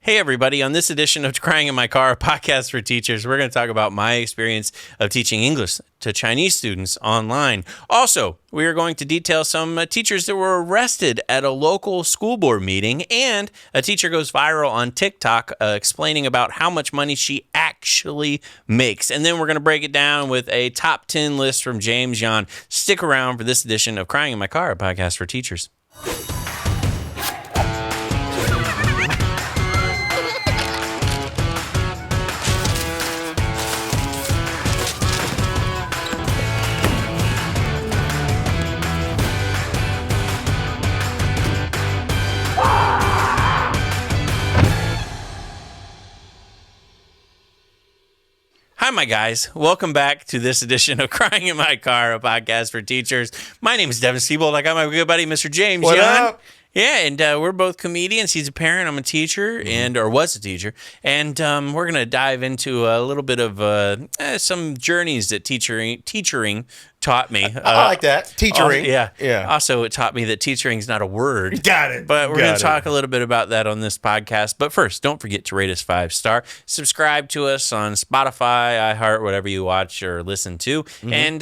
Hey, everybody. On this edition of Crying in My Car, a podcast for teachers, we're going to talk about my experience of teaching English to Chinese students online. Also, we are going to detail some teachers that were arrested at a local school board meeting, and a teacher goes viral on TikTok explaining about how much money she actually makes. And then we're going to break it down with a top 10 list from James Yan. Stick around for this edition of Crying in My Car, a podcast for teachers. Hi, my guys. Welcome back to this edition of Crying in My Car, a podcast for teachers. My name is Devin Siebold. I got my good buddy, Mr. James. What up? Yeah, and we're both comedians. He's a parent. I'm a teacher, or was a teacher. And we're going to dive into a little bit of some journeys that teachering taught me. I like that. Teachering. Yeah. Also, it taught me that teachering is not a word. Got it. But we're going to talk a little bit about that on this podcast. But first, don't forget to rate us 5-star. Subscribe to us on Spotify, iHeart, whatever you watch or listen to. And,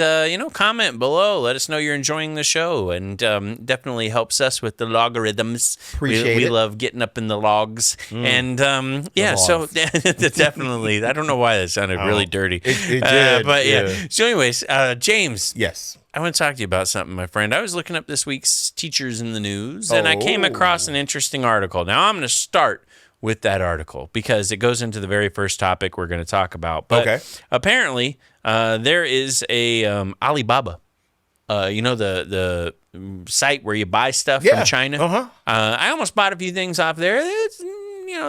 comment below. Let us know you're enjoying the show. And definitely helps us with the logarithms. Appreciate we it. love getting up in the logs. And, so definitely. I don't know why that sounded really dirty. It did. But yeah. So anyways, James. Yes. I want to talk to you about something, my friend. I was looking up this week's Teachers in the News, and I came across an interesting article. Now, I'm going to start with that article because it goes into the very first topic we're going to talk about. But apparently, there is a Alibaba, the site where you buy stuff from China. I almost bought a few things off there.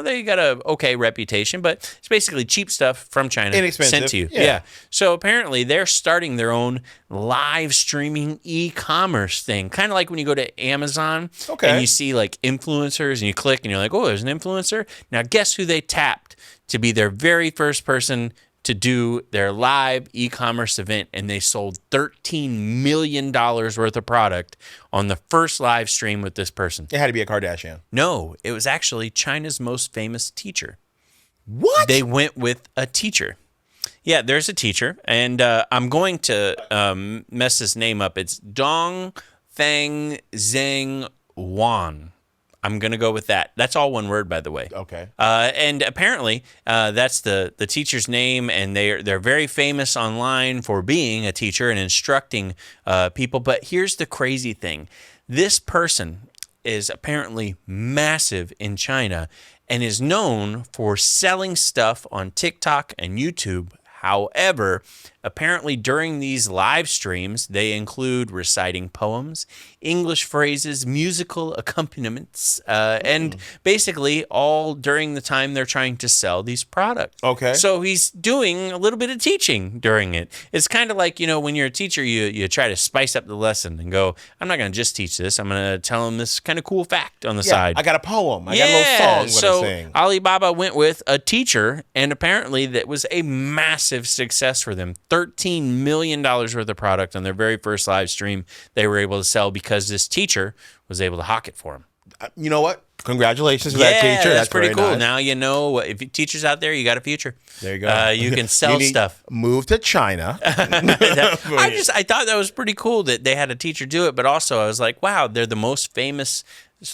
They got a okay reputation, but it's basically cheap stuff from China sent to you. Yeah. So apparently they're starting their own live streaming e-commerce thing, kind of like when you go to Amazon and you see like influencers and you click and you're like, oh, there's an influencer. Now guess who they tapped to be their very first person to do their live e-commerce event, and they sold $13 million worth of product on the first live stream with this person. It had to be a Kardashian. No, it was actually China's most famous teacher. What? They went with a teacher. Yeah, there's a teacher, and I'm going to mess his name up. It's Dong Feng Zheng Wan. I'm going to go with that. That's all one word, by the way. Okay. And apparently, that's the teacher's name, and they're very famous online for being a teacher and instructing people. But here's the crazy thing. This person is apparently massive in China and is known for selling stuff on TikTok and YouTube. However, apparently during these live streams, they include reciting poems, English phrases, musical accompaniments, and basically all during the time they're trying to sell these products. Okay. So he's doing a little bit of teaching during it. It's kind of like, when you're a teacher, you try to spice up the lesson and go, I'm not going to just teach this. I'm going to tell them this kind of cool fact on the side. I got a poem. I got a little song to sing. Alibaba went with a teacher, and apparently that was a massive success for them. $13 million worth of product on their very first live stream they were able to sell because this teacher was able to hawk it for them. You know what? Congratulations to that teacher. That's pretty cool. Nice. Now you know, if you teachers out there, you got a future. There you go. You can sell stuff. Move to China. I thought that was pretty cool that they had a teacher do it, but also I was like, wow, they're the most famous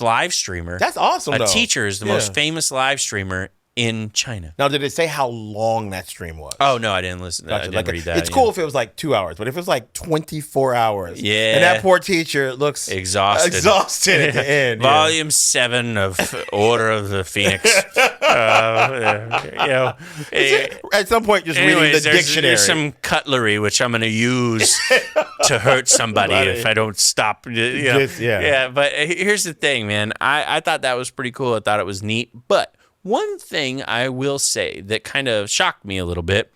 live streamer. That's awesome, A though. teacher is the most famous live streamer in China. Now, did it say how long that stream was? Oh, no, I didn't listen. Gotcha. I didn't read that. It's cool if it was like 2 hours, but if it was like 24 hours, yeah, and that poor teacher looks exhausted at the end. Volume 7 of Order of the Phoenix. At some point, just reading the dictionary. There's some cutlery which I'm going to use to hurt somebody if I don't stop. But here's the thing, man. I thought that was pretty cool. I thought it was neat, but one thing I will say that kind of shocked me a little bit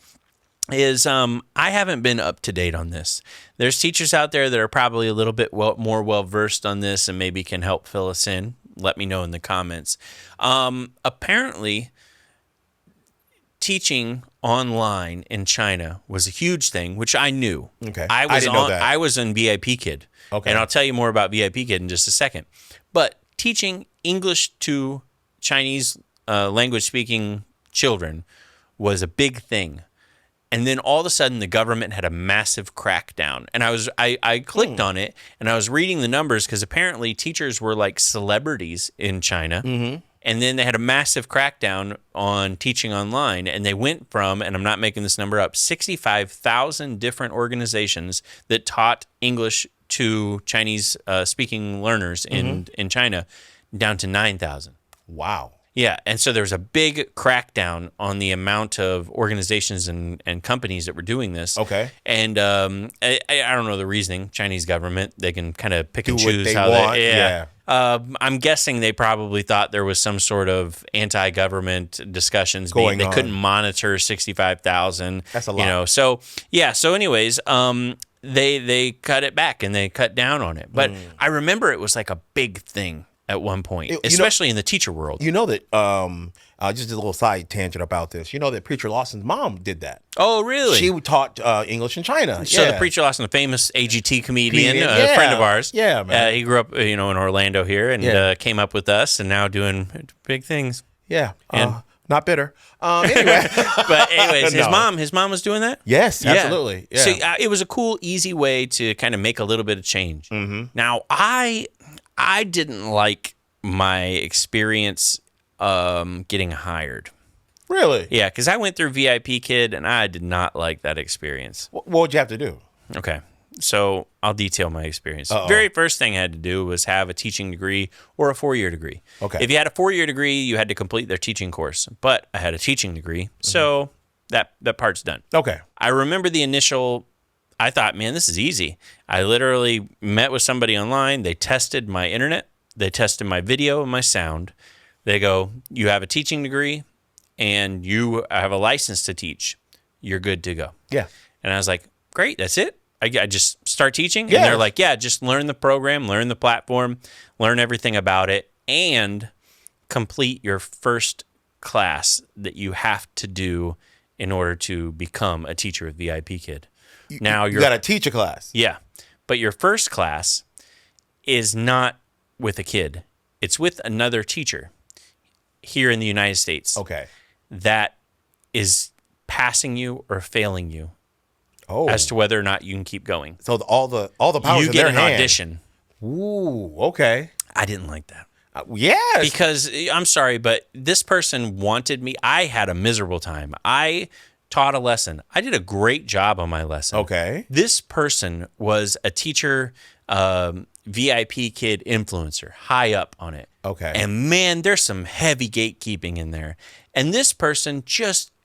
is I haven't been up to date on this. There's teachers out there that are probably a little bit more well-versed on this and maybe can help fill us in. Let me know in the comments. Apparently, teaching online in China was a huge thing, which I knew. Okay. I didn't know that. I was in VIP Kid. Okay. And I'll tell you more about VIP Kid in just a second. But teaching English to Chinese language speaking children was a big thing. And then all of a sudden, the government had a massive crackdown. And I clicked on it, and I was reading the numbers because apparently teachers were like celebrities in China. Mm-hmm. And then they had a massive crackdown on teaching online. And they went from, and I'm not making this number up, 65,000 different organizations that taught English to Chinese speaking learners in China down to 9,000. Wow. Yeah, and so there was a big crackdown on the amount of organizations and companies that were doing this. Okay. And I don't know the reasoning. Chinese government, they can kind of pick and Do what choose they how want, they. yeah. I'm guessing they probably thought there was some sort of anti-government discussions Going They on. couldn't monitor 65,000. That's a lot. You know, so yeah. So, anyways, they cut it back and they cut down on it. But I remember it was like a big thing at one point, especially in the teacher world. You know that, just a little side tangent about this. You know that Preacher Lawson's mom did that. Oh, really? She taught English in China. So yeah. the Preacher Lawson, the famous AGT comedian, Yeah. a friend of ours. Yeah, man. He grew up, in Orlando here and came up with us and now doing big things. Yeah. And- not bitter. Anyway. But anyways, No. his mom was doing that? Yes, absolutely. Yeah. So it was a cool, easy way to kind of make a little bit of change. Mm-hmm. Now, I didn't like my experience getting hired. Really? Yeah, because I went through VIP Kid, and I did not like that experience. What would you have to do? Okay, so I'll detail my experience. Uh-oh. Very first thing I had to do was have a teaching degree or a 4-year degree. Okay. If you had a 4-year degree, you had to complete their teaching course. But I had a teaching degree, so that part's done. Okay. I remember the initial, I thought, man, this is easy. I literally met with somebody online. They tested my internet. They tested my video and my sound. They go, you have a teaching degree and you have a license to teach. You're good to go. Yeah. And I was like, great, that's it? I just start teaching? Yeah. And they're like, yeah, just learn the program, learn the platform, learn everything about it, and complete your first class that you have to do in order to become a teacher with VIP Kid. You got to teach a class. Yeah. But your first class is not with a kid. It's with another teacher here in the United States. Okay. That is passing you or failing you as to whether or not you can keep going. So all the powers You in get their an hand. audition. Ooh, okay. I didn't like that. Yes. Because I'm sorry, but this person wanted me. I had a miserable time. I taught a lesson. I did a great job on my lesson. Okay. This person was a teacher, VIP Kid influencer, high up on it. Okay. And man, there's some heavy gatekeeping in there. And this person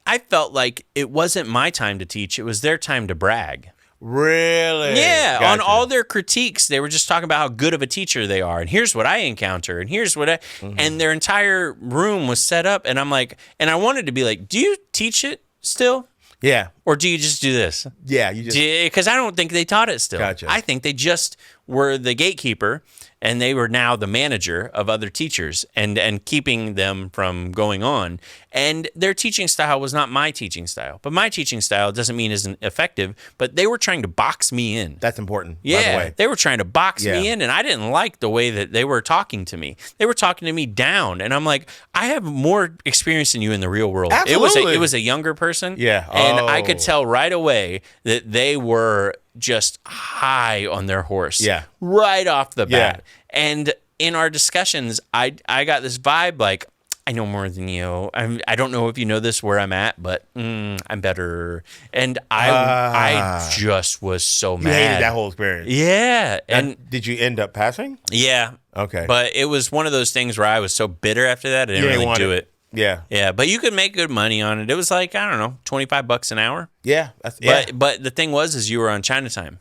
I felt like it wasn't my time to teach. It was their time to brag. Really? Yeah, Gotcha. on all their critiques, they were just talking about how good of a teacher they are, and here's what I encounter, and here's what and their entire room was set up, and I'm like, and I wanted to be like, do you teach it still? Yeah. Or do you just do this? Yeah. You just. Because I don't think they taught it still. Gotcha. I think they just were the gatekeeper, and they were now the manager of other teachers and keeping them from going on. And their teaching style was not my teaching style. But my teaching style doesn't mean isn't effective, but they were trying to box me in. That's important. Yeah, By the way. they were trying to box Yeah. me in, and I didn't like the way that they were talking to me. They were talking to me down, and I'm like, I have more experience than you in the real world. Absolutely. It was a younger person, Yeah. and I could Oh. tell right away that they were just high on their horse, Yeah. right off the Yeah. bat. And in our discussions, I got this vibe like, I know more than you. I don't know if you know this where I'm at, but I'm better. And I just was so You mad. hated that whole experience. Yeah. And Did you end up passing? yeah. Okay. But it was one of those things where I was so bitter after that, I didn't really do it. Yeah. Yeah. But you could make good money on it. It was like, I don't know, $25 an hour. Yeah. Yeah. But the thing was you were on China time.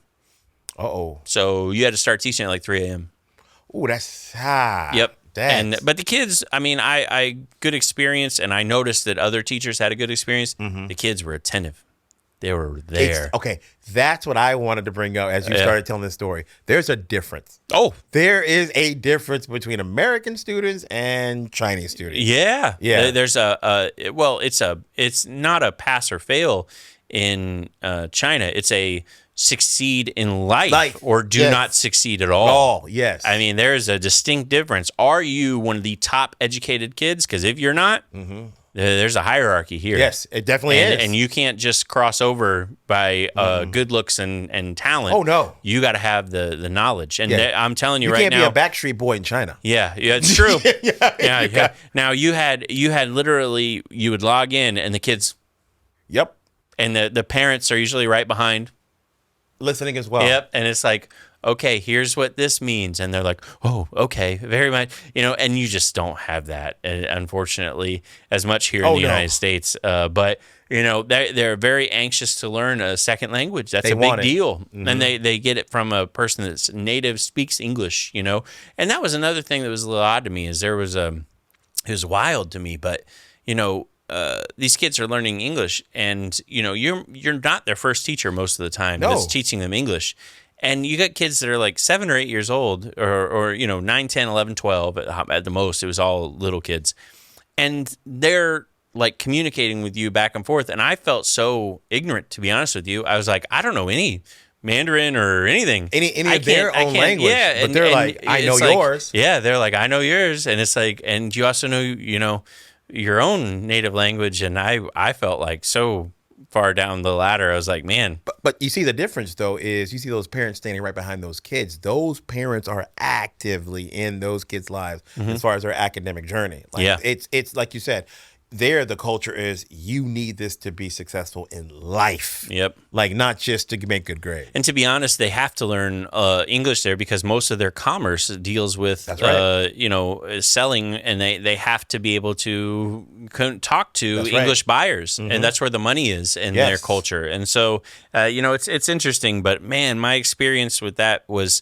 Uh-oh. So you had to start teaching at like 3 a.m. Ooh, that's Yep. That's, But the kids, I mean, I good experience, and I noticed that other teachers had a good experience. The kids were attentive. They were there. okay, that's what I wanted to bring up as you started telling this story. There's a difference. Oh, There is a difference between American students and Chinese students. yeah. Yeah. There's it's not a pass or fail in China. It's a succeed in life, or do yes. not succeed at all. Oh, yes. I mean, there's a distinct difference. Are you one of the top educated kids? Because if you're not, there's a hierarchy here. Yes, it definitely is. And you can't just cross over by good looks and talent. Oh, no. You got to have the knowledge. And I'm telling you, you right can't now, be a Backstreet Boy in China. Yeah, it's true. yeah. Now you had literally, you would log in and the kids. Yep. And the parents are usually right behind. Listening as well. Yep. And it's like, okay, here's what this means. And they're like, oh, okay, very much. And you just don't have that, unfortunately, as much here in the United States. But, they're very anxious to learn a second language. That's a big deal. Mm-hmm. And they get it from a person that's native speaks English, And that was another thing that was a little odd to me is there was, it was wild to me, but, these kids are learning English, and you're not their first teacher most of the time. No. That's teaching them English, and you got kids that are like 7 or 8 years old, or 9, 10, 11, 12 at the most. It was all little kids, and they're like communicating with you back and forth. And I felt so ignorant, to be honest with you. I was like, I don't know any Mandarin or anything, any of their own language. Yeah, but they're like, I know yours. Yeah, they're like, I know yours, and it's like, and you also know, your own native language. And I felt like so far down the ladder. I was like, man. But you see the difference, though, is you see those parents standing right behind those kids. Those parents are actively in those kids' lives as far as their academic journey. Like, it's like you said, the culture is you need this to be successful in life. Yep. Like, not just to make good grades. And to be honest, they have to learn English there because most of their commerce deals with, selling, and they have to be able to talk to English buyers. And that's where the money is in their culture. And so, it's interesting, but man, my experience with that was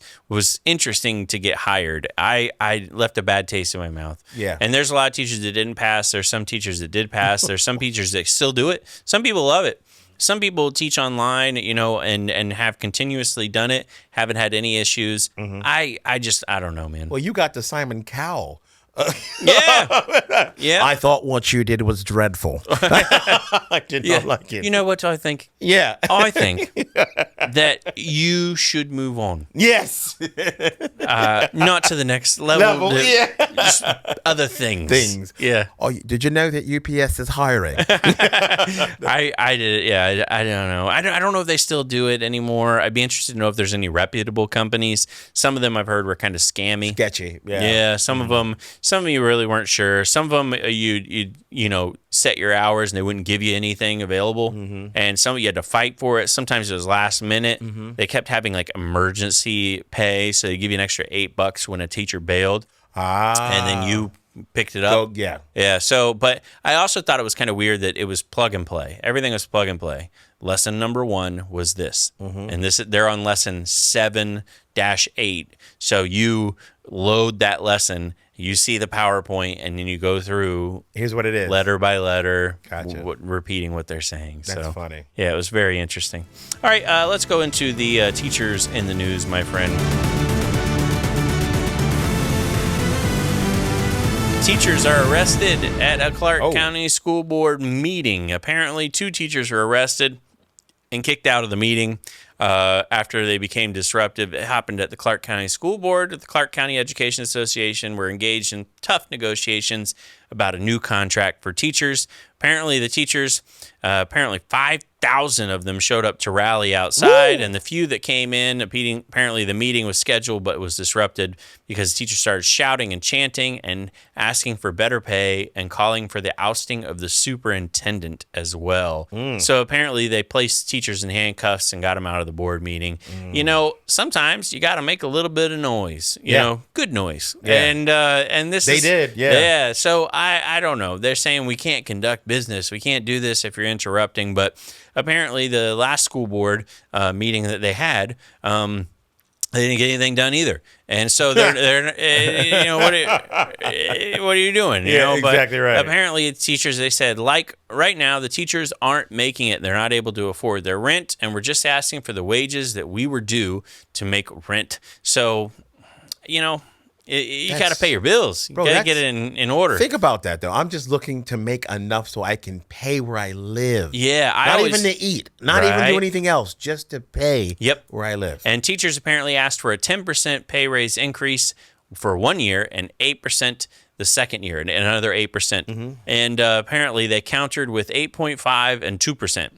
interesting to get hired. I left a bad taste in my mouth. Yeah. And there's a lot of teachers that didn't pass. There's some teachers that did pass. There's some teachers that still do it. Some people love it. Some people teach online, and have continuously done it, haven't had any issues. I don't know, man. Well, you got the Simon Cowell. Yeah. I thought what you did was dreadful. I did not like it. You know what I think? Yeah. I think that you should move on. Yes. Not to the next level. Just other things. Yeah. Oh, did you know that UPS is hiring? I did. Yeah. I don't know. I don't know if they still do it anymore. I'd be interested to know if there's any reputable companies. Some of them I've heard were kind of scammy. Sketchy. Yeah. Some of them. Some of you really weren't sure. Some of them, you set your hours and they wouldn't give you anything available. And some of you had to fight for it. Sometimes it was last minute. They kept having like emergency pay, so they give you an extra $8 when a teacher bailed. And then you picked it up. Yeah. So, but I also thought it was kind of weird that it was plug and play. Everything was plug and play. Lesson number 1 was this, and they're on lesson 7-8. So you load that lesson. You see the PowerPoint, and then you go through. Here's what it is. Letter by letter, Gotcha. Repeating what they're saying. That's funny. Yeah, it was very interesting. All right, let's go into the teachers in the news, my friend. Teachers are arrested at a Clark County School Board meeting. Apparently, 2 teachers were arrested and kicked out of the meeting after they became disruptive. It happened at the Clark County School Board. The Clark County Education Association were engaged in tough negotiations about a new contract for teachers. Apparently, the teachers, 5,000 of them showed up to rally outside, and the few that came in, apparently the meeting was scheduled but was disrupted because teachers started shouting and chanting and asking for better pay and calling for the ousting of the superintendent as well. So apparently they placed teachers in handcuffs and got them out of the board meeting. Sometimes you got to make a little bit of noise, good noise. And this they did. Yeah. So I don't know. They're saying we can't conduct business. We can't do this if you're interrupting. But apparently the last school board meeting that they had, they didn't get anything done either. And so they're what are you doing? Exactly right. Apparently teachers, they said, like right now, the teachers aren't making it. They're not able to afford their rent. And we're just asking for the wages that we were due to make rent. So, You got to pay your bills. You got to get it in order. Think about that, though. I'm just looking to make enough so I can pay where I live. Yeah. Not even to eat. Not even do anything else. Just to pay where I live. And teachers apparently asked for a 10% pay raise increase for 1 year and 8% the second year, and another 8%. Mm-hmm. And apparently they countered with 8.5 and 2%.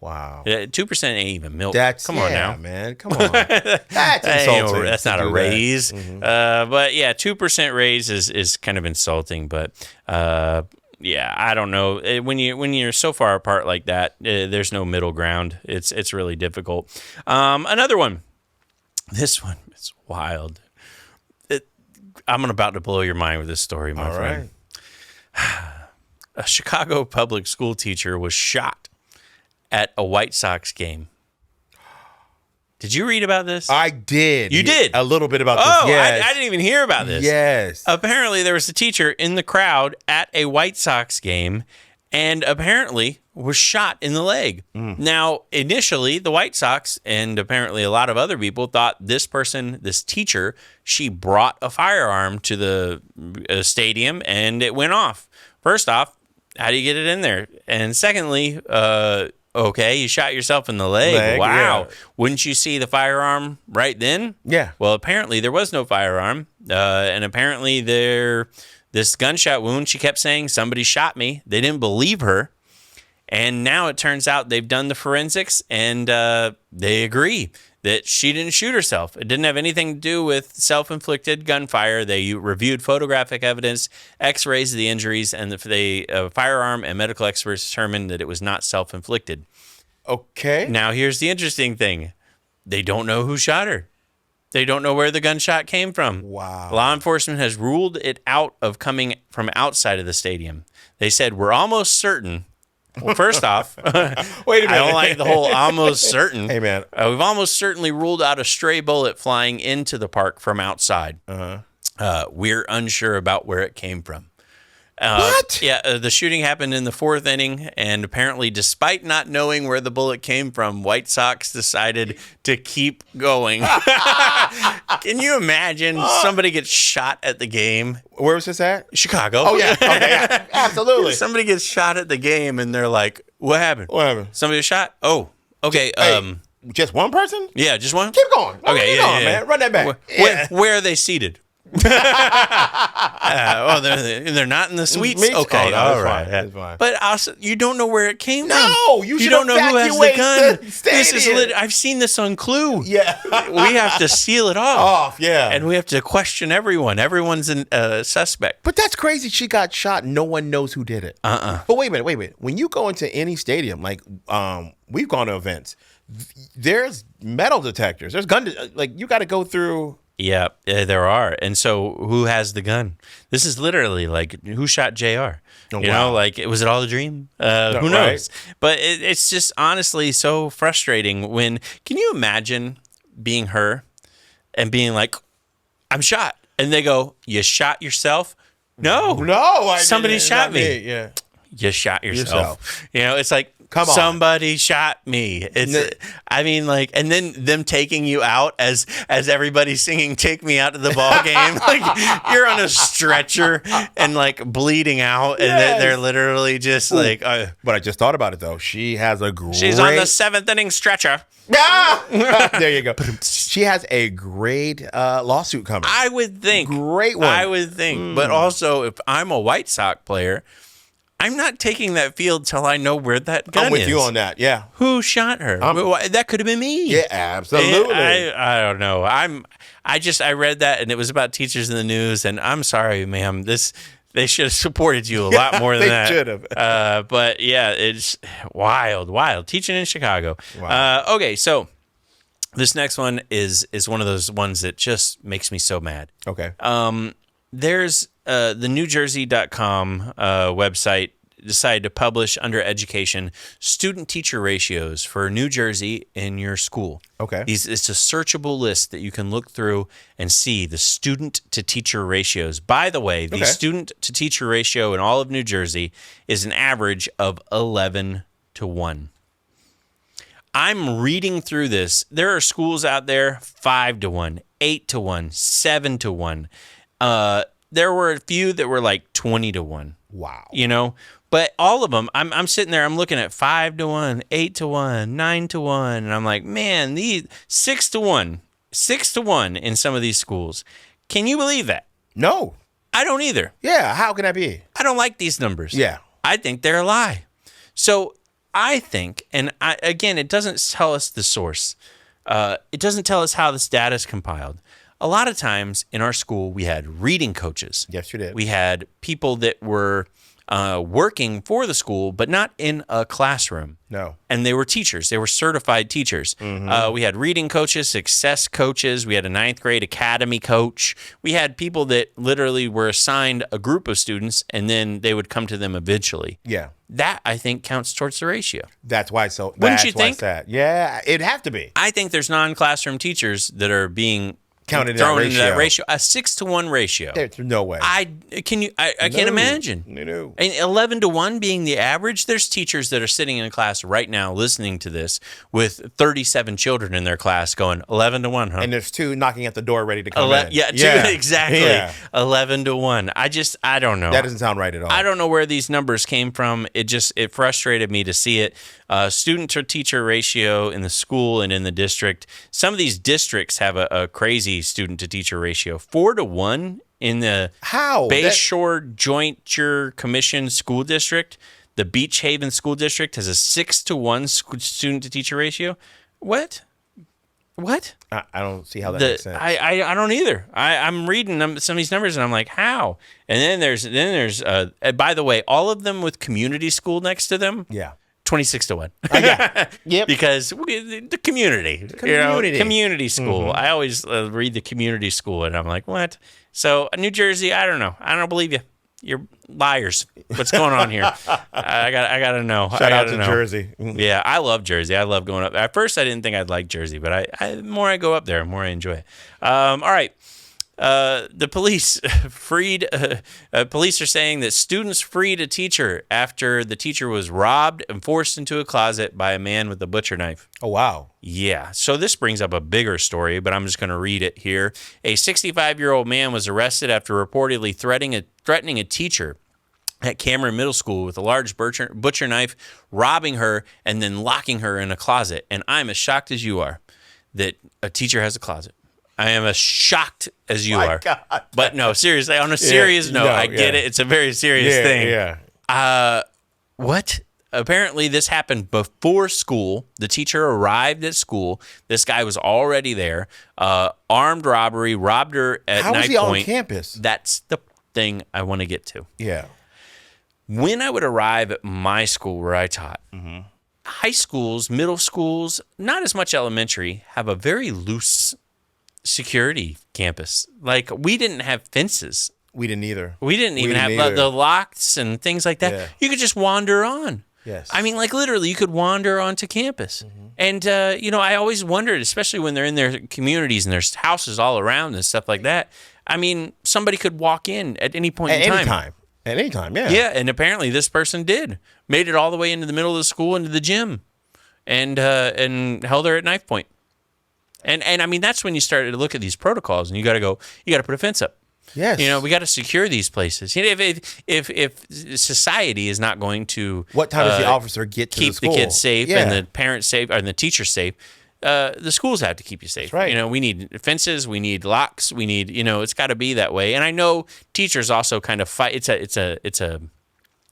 Wow. 2% ain't even milk. Come on now, man. Come on. That's insulting. That's not a raise. Mm-hmm. But yeah, 2% raise is kind of insulting. But yeah, I don't know. When you're so far apart like that, there's no middle ground. It's really difficult. Another one. This one is wild. I'm about to blow your mind with this story, my friend. Right. A Chicago public school teacher was shot at a White Sox game. Did you read about this? I did. You did? A little bit about this. Oh, yes. I didn't even hear about this. Yes. Apparently, there was a teacher in the crowd at a White Sox game and apparently was shot in the leg. Now, initially, the White Sox and apparently a lot of other people thought this teacher, she brought a firearm to the stadium and it went off. First off, how do you get it in there? And secondly, okay, you shot yourself in the leg. Wow. Yeah. Wouldn't you see the firearm right then? Yeah. Well, apparently there was no firearm. And apparently this gunshot wound, she kept saying, somebody shot me. They didn't believe her. And now it turns out they've done the forensics and they agree that she didn't shoot herself. It didn't have anything to do with self-inflicted gunfire. They reviewed photographic evidence, x-rays of the injuries, and the firearm and medical experts determined that it was not self-inflicted. Okay. Now, here's the interesting thing. They don't know who shot her. They don't know where the gunshot came from. Wow. Law enforcement has ruled it out of coming from outside of the stadium. They said, we're almost certain. Well, first off, wait a minute. I don't like the whole almost certain. Hey, man. We've almost certainly ruled out a stray bullet flying into the park from outside. We're unsure about where it came from. What? Yeah, the shooting happened in the fourth inning, and apparently, despite not knowing where the bullet came from, White Sox decided to keep going. Can you imagine somebody gets shot at the game? Where was this at? Chicago. Oh, yeah. Okay, yeah. Absolutely. Somebody gets shot at the game, and they're like, what happened? What happened? Somebody was shot? Oh, okay. Hey, just one person? Yeah, just one? Keep going. Okay, Keep going, man. Run that back. Where are they seated? They're not in the suites. Okay, oh, no, all right. Fine. Fine. But also, you don't know where it came from. No, you don't know who has the gun. This is I've seen this on Clue. Yeah, we have to seal it off. Yeah, and we have to question everyone. Everyone's a suspect. But that's crazy. She got shot. No one knows who did it. But wait a minute. When you go into any stadium, like we've gone to events, there's metal detectors. There's you got to go through. Yeah, there are. And so who has the gun? This is literally like, who shot JR? Oh, you know, like, was it all a dream? Who knows? Right. But it's just honestly so frustrating can you imagine being her and being like, I'm shot. And they go, you shot yourself? No, somebody shot me. Yeah. You shot yourself. You know, it's like, come on. Somebody shot me. I mean, like, and then them taking you out as everybody's singing "Take Me Out to the Ball Game." Like, you're on a stretcher and like bleeding out, and they're literally just like. But I just thought about it though. She has a great. She's on the 7th inning stretcher. There you go. She has a great lawsuit coming. I would think. Great one. I would think. But also, if I'm a White Sox player, I'm not taking that field till I know where that gun is. I'm with you on that, yeah. Who shot her? That could have been me. Yeah, absolutely. I don't know. I read that, and it was about teachers in the news, and I'm sorry, ma'am. They should have supported you a lot more than that. They should have. But yeah, it's wild. Teaching in Chicago. Wow. Okay, so this next one is one of those ones that just makes me so mad. Okay. There's the NewJersey.com website decided to publish under education student-teacher ratios for New Jersey in your school. Okay. It's a searchable list that you can look through and see the student-to-teacher ratios. By the way, the student-to-teacher ratio in all of New Jersey is an average of 11 to 1. I'm reading through this. There are schools out there 5 to 1, 8 to 1, 7 to 1. There were a few that were like 20 to 1. Wow. You know, but all of them, I'm sitting there, I'm looking at 5 to 1, 8 to 1, 9 to 1, and I'm like, man, these 6 to 1 in some of these schools. Can you believe that? No. I don't either. Yeah, how can that be? I don't like these numbers. Yeah. I think they're a lie. So I think, and again, it doesn't tell us the source. It doesn't tell us how this data is compiled. A lot of times in our school, we had reading coaches. Yes, you did. We had people that were working for the school, but not in a classroom. No. And they were teachers. They were certified teachers. We had reading coaches, success coaches. We had a 9th grade academy coach. We had people that literally were assigned a group of students, and then they would come to them eventually. Yeah. That, I think, counts towards the ratio. That's why so. Wouldn't you think? Yeah, it'd have to be. I think there's non-classroom teachers that are being Counted thrown into that ratio. A 6 to 1 ratio. There's no way. I can't imagine. No. And 11 to 1 being the average. There's teachers that are sitting in a class right now listening to this with 37 children in their class going 11 to 1, huh? And there's 2 knocking at the door ready to come in. Yeah, exactly. Yeah. 11 to 1. I don't know. That doesn't sound right at all. I don't know where these numbers came from. It frustrated me to see it. Student to teacher ratio in the school and in the district. Some of these districts have a crazy student to teacher ratio. 4 to 1 in the Bayshore Jointure Commission School District. The Beach Haven School District has a 6 to 1 student to teacher ratio. What? I don't see how that makes sense. I don't either. I'm reading some of these numbers and I'm like, how? And then there's by the way, all of them with community school next to them. Yeah. 26 to 1. Yep. Because the community. Community school. I always read the community school and I'm like, what? So New Jersey, I don't know. I don't believe you. You're liars. What's going on here? I gotta know. Shout out to Jersey. Yeah, I love Jersey. I love going up. At first, I didn't think I'd like Jersey, but the more I go up there, the more I enjoy it. All right. The police police are saying that students freed a teacher after the teacher was robbed and forced into a closet by a man with a butcher knife. Oh, wow. Yeah. So this brings up a bigger story, but I'm just going to read it here. A 65-year-old man was arrested after reportedly threatening a teacher at Cameron Middle School with a large butcher knife, robbing her, and then locking her in a closet. And I'm as shocked as you are that a teacher has a closet. I am as shocked as you are. God. But no, seriously, on a serious note, I get it. It's a very serious thing. Yeah. What? Apparently, this happened before school. The teacher arrived at school. This guy was already there. Armed robbery, robbed her at How night was he point. on campus? That's the thing I want to get to. Yeah. When I would arrive at my school where I taught, high schools, middle schools, not as much elementary, have a very loose security campus. Like, we didn't have fences. We didn't either. We didn't even have the locks and things like that. Yeah. You could just wander on. Yes. I mean, like, literally, you could wander onto campus. And, I always wondered, especially when they're in their communities and there's houses all around and stuff like that. I mean, somebody could walk in at any point in time. At any time, yeah. Yeah, and apparently this person did. Made it all the way into the middle of the school, into the gym, and held her at knife point. And I mean, that's when you started to look at these protocols, and you got to put a fence up. Yes. We got to secure these places. If society is not going to what time does the officer get to keep the school? The kids safe and the parents safe and the teachers safe, the schools have to keep you safe. That's right. We need fences, we need locks, we need it's got to be that way. And I know teachers also kind of fight.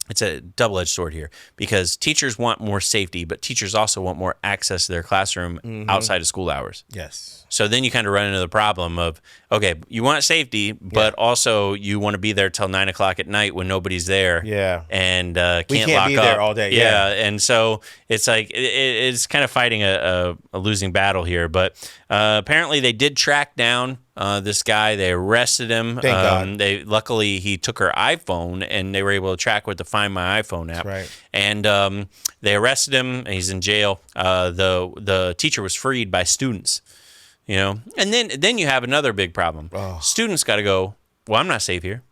It's a double-edged sword here because teachers want more safety, but teachers also want more access to their classroom outside of school hours. Yes. So then you kind of run into the problem of, okay, you want safety, but also you want to be there till 9 o'clock at night when nobody's there. Yeah. And we can't lock be up. there all day. Yeah. And so it's like it's kind of fighting a losing battle here. But apparently they did track down this guy. They arrested him. Thank God. Luckily he took her iPhone and they were able to track with the Find My iPhone app. Right. And they arrested him. And he's in jail. The teacher was freed by students. And then you have another big problem. Oh. Students got to go, well, I'm not safe here.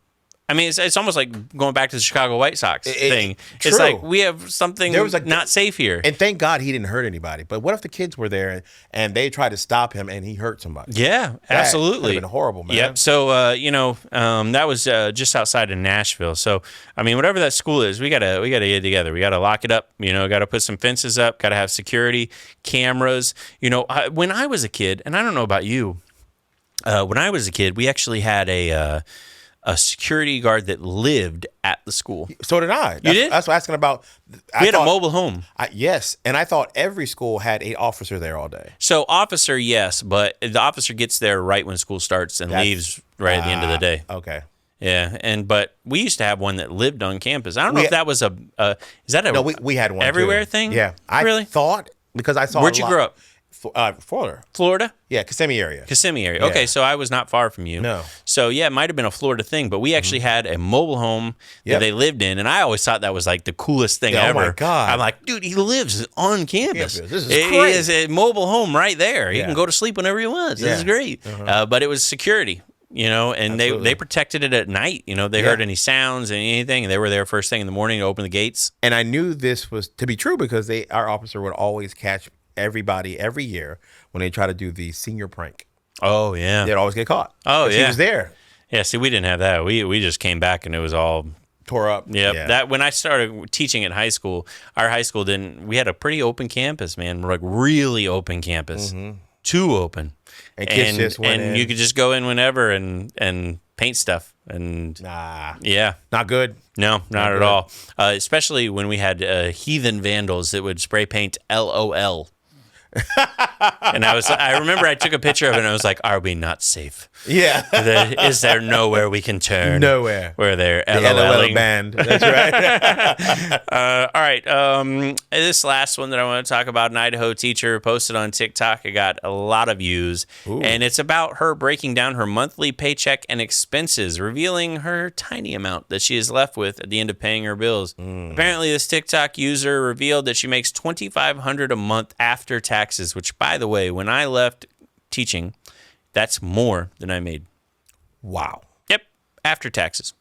I mean, it's almost like going back to the Chicago White Sox thing. True. It's like we have something not safe here. And thank God he didn't hurt anybody. But what if the kids were there and they tried to stop him and he hurt somebody? Yeah, absolutely. That would have been horrible, man. Yep. So, that was just outside of Nashville. So, I mean, whatever that school is, we gotta get together. We gotta lock it up. Got to put some fences up. Got to have security cameras. When I was a kid, and I don't know about you, when I was a kid, we actually had a security guard that lived at the school. So did I. You did? That's what I'm asking about. We had a mobile home. Yes, and I thought every school had an officer there all day. So officer, yes, but the officer gets there right when school starts and leaves right at the end of the day. Okay. Yeah, but we used to have one that lived on campus. I don't know if that was is that a no? We had one everywhere too. thing. Yeah, I thought because I saw. Where'd you grow up? Florida. Yeah, Kissimmee area. Yeah. Okay, so I was not far from you. No. So yeah, it might have been a Florida thing, but we actually had a mobile home that they lived in, and I always thought that was like the coolest thing ever. Oh my God! I'm like, dude, he lives on campus. This is crazy. He has a mobile home right there. He can go to sleep whenever he wants. This is great. But it was security. And they protected it at night. They heard any sounds and anything, and they were there first thing in the morning to open the gates. And I knew this was to be true because our officer would always catch everybody every year when they try to do the senior prank. Oh yeah, they'd always get caught. Oh yeah, he was there. Yeah, see, we didn't have that. We just came back and it was all tore up. Yeah, that when I started teaching at high school, our high school we had a pretty open campus, man. Like really open campus, too open. And kids just went in. You could just go in whenever and paint stuff. And not good. No, not at all. Especially when we had heathen vandals that would spray paint LOL. And I remember I took a picture of it and I was like, are we not safe? Yeah. Is there nowhere we can turn? Nowhere. Where they're LOL band. That's right. All right. This last one that I want to talk about, an Idaho teacher posted on TikTok. It got a lot of views. Ooh. And it's about her breaking down her monthly paycheck and expenses, revealing her tiny amount that she is left with at the end of paying her bills. Apparently, this TikTok user revealed that she makes $2,500 a month after taxes, which, by the way, when I left teaching, that's more than I made. Wow. Yep, after taxes.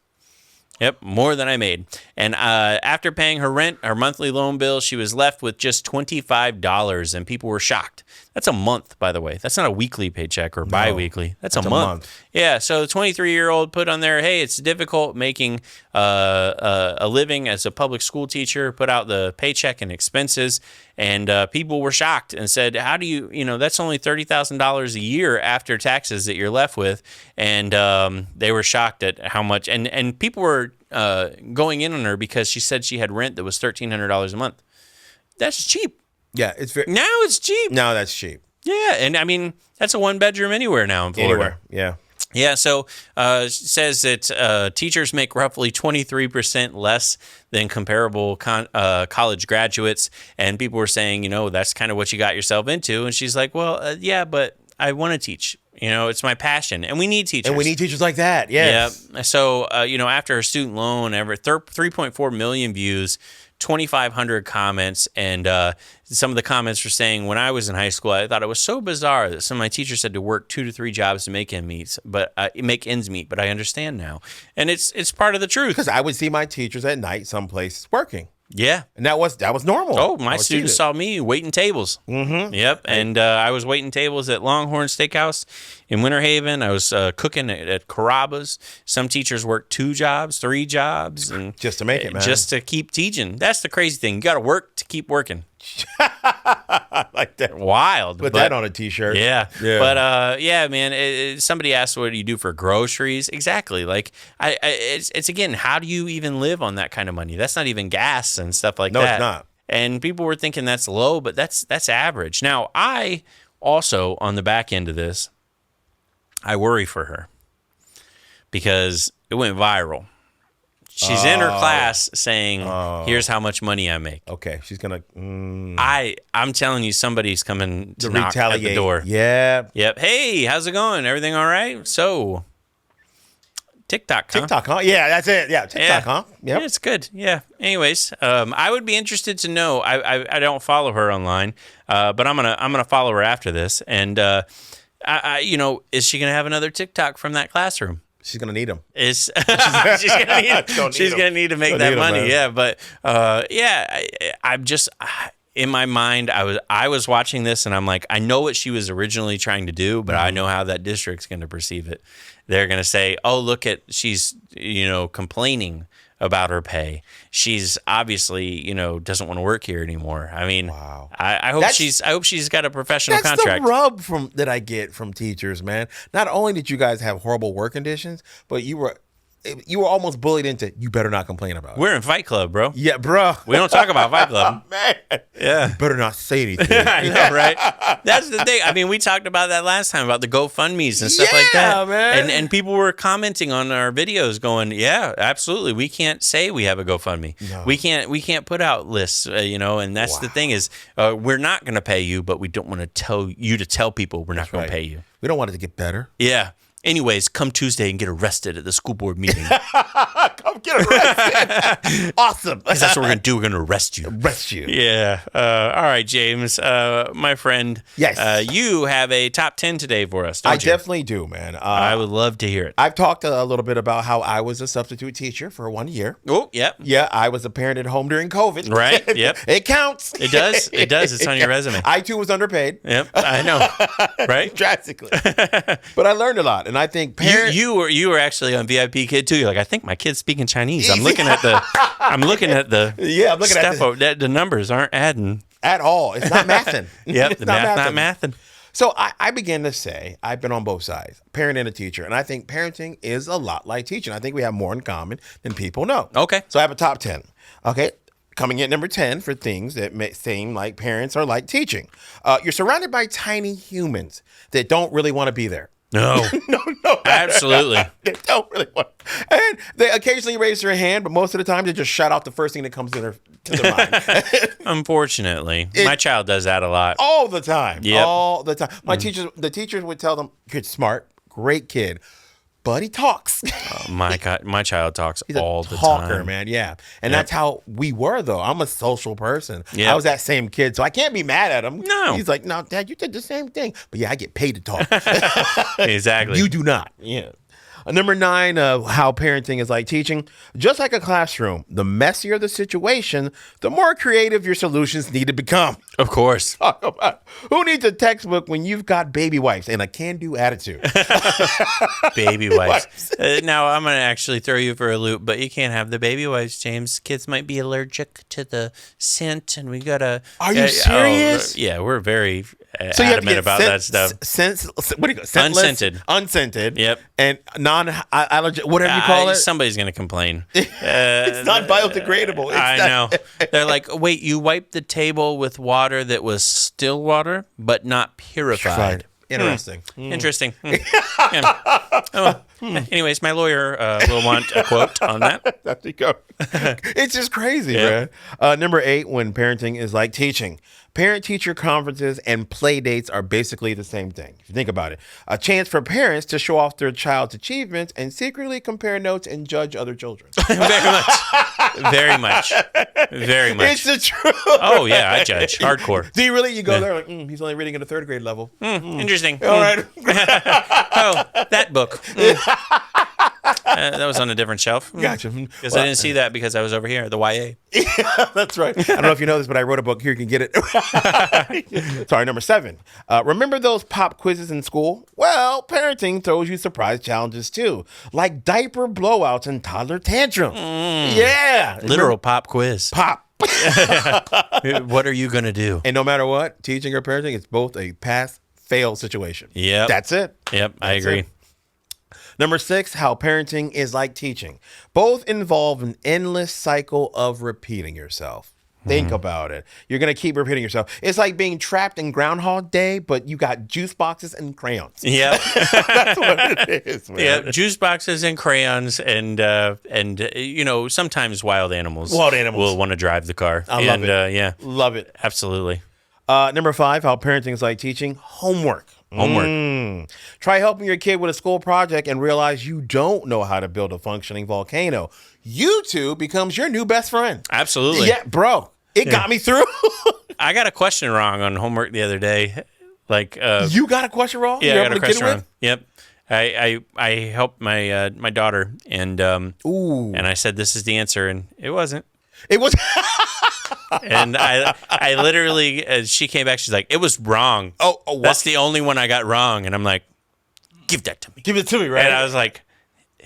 Yep, more than I made. And after paying her rent, her monthly loan bill, she was left with just $25, and people were shocked. That's a month, by the way. That's not a weekly paycheck or bi-weekly. That's a month. Yeah, so the 23-year-old put on there, hey, it's difficult making a living as a public school teacher, put out the paycheck and expenses, and people were shocked and said, how do you, that's only $30,000 a year after taxes that you're left with, and they were shocked at how much, and people were going in on her because she said she had rent that was $1,300 a month. That's cheap. Yeah, it's very. Now it's cheap. Now that's cheap. Yeah, and I mean that's a one bedroom anywhere now in Florida. Anywhere, yeah. Yeah, so says that teachers make roughly 23% less than comparable college graduates, and people were saying, that's kind of what you got yourself into, and she's like, well, yeah, but I want to teach. It's my passion, and we need teachers. And we need teachers like that, yes. Yeah. So, after her student loan, 3.4 million views, 2,500 comments, and some of the comments were saying, when I was in high school, I thought it was so bizarre that some of my teachers had to work 2 to 3 jobs to make ends meet, but I understand now. And it's part of the truth. Because I would see my teachers at night someplace working. Yeah. And that was normal. Oh, my students saw me waiting tables. Mm-hmm. Yep. And I was waiting tables at Longhorn Steakhouse in Winter Haven. I was cooking at Carrabba's. Some teachers worked 2 jobs, 3 jobs. And just to make it, man. Just to keep teaching. That's the crazy thing. You got to work to keep working. Like that. Wild. Put that on a t-shirt. Yeah. But yeah, man, somebody asked, what do you do for groceries? Exactly. Like it's again, how do you even live on that kind of money? That's not even gas and stuff like that. No, it's not. And people were thinking that's low, but that's average. Now, I also, on the back end of this, I worry for her because it went viral. She's in her class saying, here's how much money I make. Okay, she's going to... I'm telling you, somebody's coming to knock retaliate. At the door. Yeah. Yep. Hey, how's it going? Everything all right? So, TikTok, huh? TikTok, huh? Yeah, that's it. Yeah, TikTok, huh? Yep. Yeah, it's good. Yeah. Anyways, I would be interested to know. I don't follow her online, but I'm gonna follow her after this. And, is she going to have another TikTok from that classroom? She's gonna need them. She's gonna need to make that money. Yeah, but I'm just in my mind. I was watching this, and I'm like, I know what she was originally trying to do, but I know how that district's going to perceive it. They're going to say, "Oh, look at she's complaining about her pay. She's obviously doesn't want to work here anymore." I mean, wow. I hope she's got a professional contract. That's the rub that I get from teachers, man. Not only did you guys have horrible work conditions, but you were almost bullied into, you better not complain about it. We're in Fight Club, bro. Yeah, bro. We don't talk about Fight Club. Man. Yeah. You better not say anything. I know, right? That's the thing. I mean, we talked about that last time, about the GoFundMes and stuff like that. Man. And people were commenting on our videos going, yeah, absolutely. We can't say we have a GoFundMe. No. We can't put out lists, and that's the thing is, we're not going to pay you, but we don't want to tell people we're not going to pay you. We don't want it to get better. Yeah. Anyways, come Tuesday and get arrested at the school board meeting. Come get arrested. Awesome. Because that's what we're going to do. We're going to arrest you. Arrest you. Yeah. All right, James, my friend. Yes. You have a top 10 today for us, don't you? I definitely do, man. I would love to hear it. I've talked a little bit about how I was a substitute teacher for 1 year. Oh, yep. Yeah, I was a parent at home during COVID. Right, yep. It counts. It does. It does. It's on your resume. I, too, was underpaid. Yep, I know. Right? Drastically. But I learned a lot. And I think parents... You were actually on VIP Kid too. You're like, I think my kid's speaking Chinese. I'm looking at the yeah, I'm looking at the numbers aren't adding at all. It's not mathing. Yep, the math not mathing. So I began to say, I've been on both sides, parent and a teacher, and I think parenting is a lot like teaching. I think we have more in common than people know. Okay. So I have a top 10. Okay. Coming in number 10 for things that may seem like parents are like teaching. You're surrounded by tiny humans that don't really want to be there. No. No. Absolutely. They don't really want. And they occasionally raise their hand, but most of the time they just shout out the first thing that comes to their mind. Unfortunately, my child does that a lot. All the time. Yep. All the time. The teachers would tell them, "Kid's smart, great kid, but he talks." My God, my child talks He's all a the talker, time. man. Yeah. And that's how we were, though. I'm a social person. Yep. I was that same kid, so I can't be mad at him. No. He's like, "No, Dad, you did the same thing." But yeah, I get paid to talk. Exactly. You do not. Yeah. Number 9, how parenting is like teaching. Just like a classroom, the messier the situation, the more creative your solutions need to become. Of course. Talk about who needs a textbook when you've got baby wipes and a can-do attitude? Baby wipes. Now, I'm going to actually throw you for a loop, but you can't have the baby wipes, James. Kids might be allergic to the scent, and we got to... Are you serious? Yeah, we're very adamant about that stuff. What do you go? Scentless? Unscented. Yep. And non-allergic, whatever you call it. Somebody's going to complain. It's not biodegradable. I know. They're like, wait, you wiped the table with water that was still water, but not purified. Interesting. Interesting. Anyways, my lawyer will want a quote on that. There you go. It's just crazy, man. Number 8, when parenting is like teaching. Parent-teacher conferences and play dates are basically the same thing. If you think about it, a chance for parents to show off their child's achievements and secretly compare notes and judge other children. Very much. Very much. Very much. It's the truth. Oh, yeah, I judge. Hardcore. Do you really? You go there like, he's only reading at a 3rd grade level. Interesting. All right. Oh, that book. That was on a different shelf. Gotcha. Because I didn't see that because I was over here at the YA. Yeah, that's right. I don't know if you know this, but I wrote a book. Here, you can get it. Sorry, number 7. Remember those pop quizzes in school? Well, parenting throws you surprise challenges too, like diaper blowouts and toddler tantrum. Yeah. Literal pop quiz. Pop. What are you going to do? And no matter what, teaching or parenting, it's both a pass-fail situation. Yep. That's it. Yep, I agree. It. Number 6, how parenting is like teaching. Both involve an endless cycle of repeating yourself. Think about it. You're going to keep repeating yourself. It's like being trapped in Groundhog Day, but you got juice boxes and crayons. Yep. That's what it is, man. Yeah, juice boxes and crayons and sometimes wild animals. Will want to drive the car. I love it. Yeah. Love it. Absolutely. Number 5, how parenting is like teaching. Homework. Try helping your kid with a school project and realize you don't know how to build a functioning volcano. YouTube becomes your new best friend. Absolutely. Yeah, bro. It got me through. I got a question wrong on homework the other day. Like, you got a question wrong? Yeah, I got a question wrong. Yep. I helped my daughter, and and I said, this is the answer, and it wasn't. It was. And I literally, she came back, she's like, it was wrong. Oh, that's the only one I got wrong. And I'm like, give that to me. Give it to me, right? And I was like,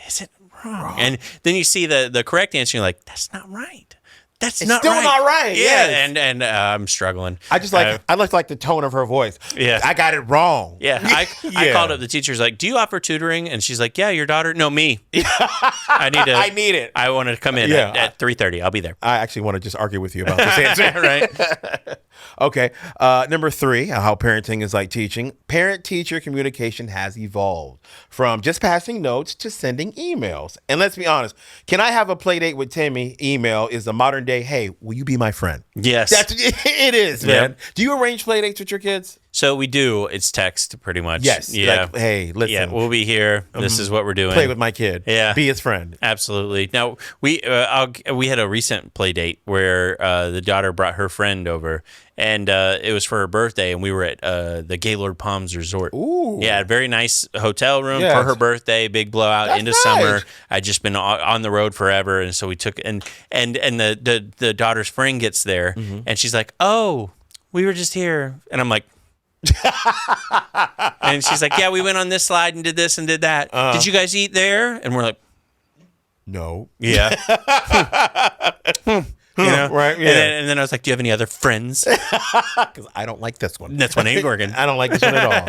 is it wrong? And then you see the correct answer, you're like, that's not right. It's not still right. not right. Yeah, yes. and I'm struggling. I just like the tone of her voice. Yeah, I got it wrong. Yeah, I called up the teacher's like, do you offer tutoring? And she's like, yeah, your daughter. No, me. I need it. I want to come in at 3:30. I'll be there. I actually want to just argue with you about this answer. Right. Okay. Number 3, how parenting is like teaching. Parent-teacher communication has evolved from just passing notes to sending emails. And let's be honest, can I have a play date with Timmy? Email is the modern day, hey, will you be my friend? Yes. It is, man. Yep. Do you arrange play dates with your kids? So we do. It's text, pretty much. Yes. Yeah. Like, hey, listen. Yeah, we'll be here. This is what we're doing. Play with my kid. Yeah. Be his friend. Absolutely. Now, we had a recent play date where the daughter brought her friend over, and it was for her birthday, and we were at the Gaylord Palms Resort. Ooh. Yeah, a very nice hotel room Yes. for her birthday, big blowout That's into nice. summer. I'd just been on the road forever, and so we took, and the daughter's friend gets there, and she's like, oh, we were just here. And I'm like, and she's like, yeah, we went on this slide and did this and did that. Did you guys eat there? And we're like, no. yeah. You know? Right, yeah. And then I was like, do you have any other friends? Because I don't like this one. That's one ain't working. I don't like this one at all.